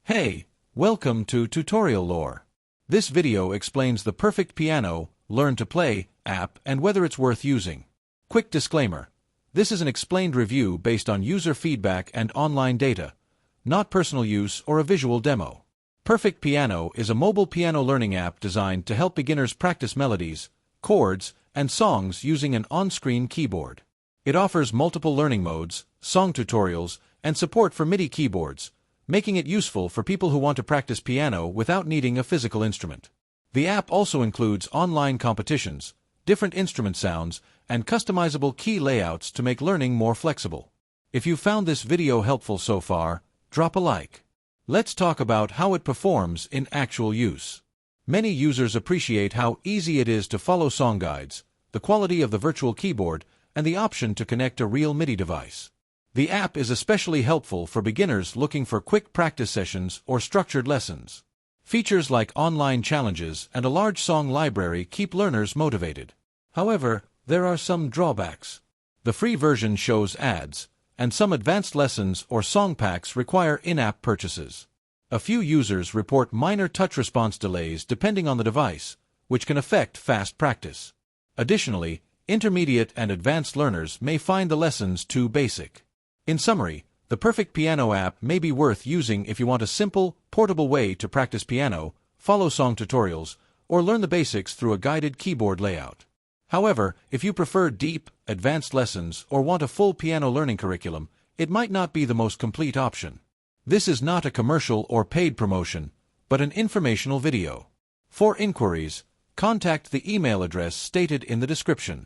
Hey, welcome to Tutorial Lore. This video explains the Perfect Piano Learn to Play app and whether it's worth using. Quick disclaimer. This is an explained review based on user feedback and online data, not personal use or a visual demo. Perfect Piano is a mobile piano learning app designed to help beginners practice melodies, chords, and songs using an on-screen keyboard. It offers multiple learning modes, song tutorials, and support for MIDI keyboards, making it useful for people who want to practice piano without needing a physical instrument. The app also includes online competitions, different instrument sounds, and customizable key layouts to make learning more flexible. If you found this video helpful so far, drop a like. Let's talk about how it performs in actual use. Many users appreciate how easy it is to follow song guides, the quality of the virtual keyboard, and the option to connect a real MIDI device. The app is especially helpful for beginners looking for quick practice sessions or structured lessons. Features like online challenges and a large song library keep learners motivated. However, there are some drawbacks. The free version shows ads, and some advanced lessons or song packs require in-app purchases. A few users report minor touch response delays depending on the device, which can affect fast practice. Additionally, intermediate and advanced learners may find the lessons too basic. In summary, the Perfect Piano app may be worth using if you want a simple, portable way to practice piano, follow song tutorials, or learn the basics through a guided keyboard layout. However, if you prefer deep, advanced lessons or want a full piano learning curriculum, it might not be the most complete option. This is not a commercial or paid promotion, but an informational video. For inquiries, contact the email address stated in the description.